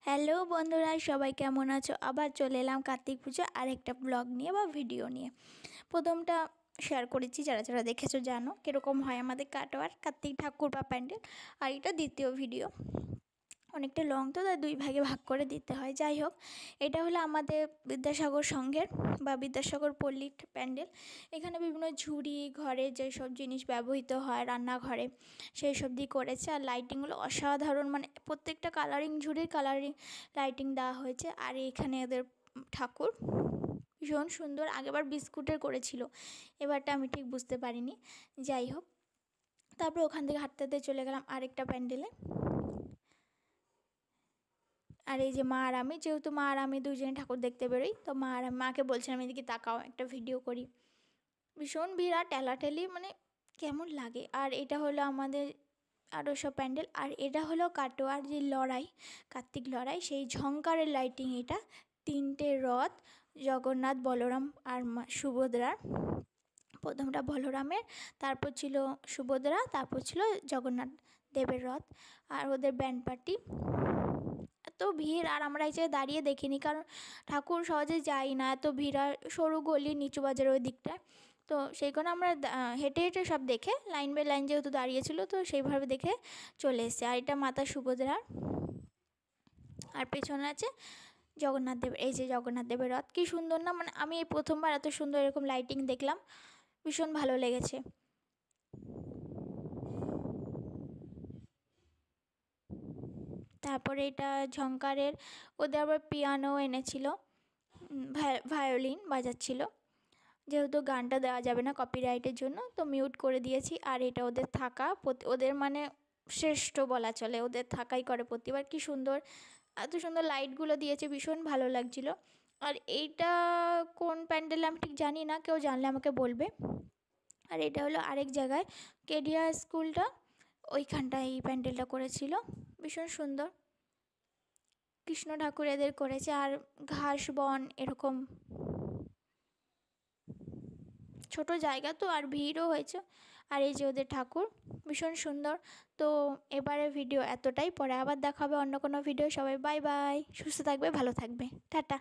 Hello বন্ধুরা, সবাই কেমন আছো? আবার চলে এলাম কার্তিক পুজো আর একটা ব্লগ নিয়ে বা ভিডিও নিয়ে। প্রথমটা শেয়ার করেছি, যারা যারা দেখেছো জানো কীরকম হয় আমাদের কাটোয়ার কার্তিক ঠাকুর বা প্যান্ডেল। আর এটা দ্বিতীয় ভিডিও, অনেকটা লং তো, তাই দুই ভাগে ভাগ করে দিতে হয়। যাই হোক, এটা হলো আমাদের বিদ্যাসাগর সংঘের বা বিদ্যাসাগর পল্লীর প্যান্ডেল। এখানে বিভিন্ন ঝুড়ি, ঘরে যেসব জিনিস ব্যবহৃত হয় রান্নাঘরে, সেই সব দিয়ে করেছে। আর লাইটিংগুলো অসাধারণ, মানে প্রত্যেকটা কালারিং ঝুড়ির কালারিং লাইটিং দেওয়া হয়েছে। আর এখানে এদের ঠাকুর ভীষণ সুন্দর। আগেবার বিস্কুটের করেছিল, এবারটা আমি ঠিক বুঝতে পারিনি। যাই হোক, তারপর ওখান থেকে হাঁটতে হাঁটতে চলে গেলাম আরেকটা প্যান্ডেলে। আর এই যে মা আর আমি, যেহেতু মা আর আমি দুজনে ঠাকুর দেখতে বেরোই, তো মা আর মাকে বলছিলাম এদিকে তাকাও, একটা ভিডিও করি। ভীষণ ভিড় আর ঠেলাঠেলি, মানে কেমন লাগে। আর এটা হলো আমাদের আরও সব প্যান্ডেল। আর এটা হলো কাটোয়ার যে লড়াই, কার্তিক লড়াই, সেই ঝংকারের লাইটিং। এটা তিনটে রথ, জগন্নাথ, বলরাম আর সুভদ্রার। প্রথমটা বলরামের, তারপর ছিল সুভদ্রা, তারপর ছিল জগন্নাথ দেবের রথ। আর ওদের ব্যান্ড পার্টি। এত ভিড়, আর আমরা এই জায়গায় দাঁড়িয়ে দেখিনি, কারণ ঠাকুর সহজে যাই না, এত ভিড়। আর সরু গলি, নিচু বাজার ওই দিকটায়, তো সেই কারণে আমরা হেঁটে হেঁটে সব দেখে লাইন বাই লাইন যেহেতু দাঁড়িয়েছিল, তো সেইভাবে দেখে চলে এসেছে। আর এটা মাতা সুভদ্রার, আর পেছনে আছে জগন্নাথ দেবের। এই যে জগন্নাথ দেবের রথ, কী সুন্দর না! মানে আমি এই প্রথমবার এত সুন্দর এরকম লাইটিং দেখলাম, ভীষণ ভালো লেগেছে। তারপরে এটা ঝংকারের, ওদের আবার পিয়ানো এনেছিল, ভায়োলিন বাজাচ্ছিল। যেহেতু গানটা দেওয়া যাবে না কপিরাইটের জন্য, তো মিউট করে দিয়েছি। আর এটা ওদের থাকা, ওদের মানে শ্রেষ্ঠ বলা চলে, ওদের থাকাই করে প্রতিবার। কি সুন্দর, এত সুন্দর লাইটগুলো দিয়েছে, ভীষণ ভালো লাগছিল। আর এইটা কোন প্যান্ডেল আমি ঠিক জানি না, কেউ জানলে আমাকে বলবে। আর এটা হলো আরেক জায়গায়, কেডিয়া স্কুলটা, ওইখানটায় এই প্যান্ডেলটা করেছিল, ভীষণ সুন্দর। কৃষ্ণ ঠাকুর এদের করেছে, আর ঘাস বন এরকম ছোট জায়গা তো, আর ভিড়ও হয়েছে। আর এই যে ওদের ঠাকুর, ভীষণ সুন্দর। তো এবারে ভিডিও এতটাই, পরে আবার দেখা হবে অন্য কোনো ভিডিও। সবাই বাই বাই, সুস্থ থাকবে, ভালো থাকবে, টাটা।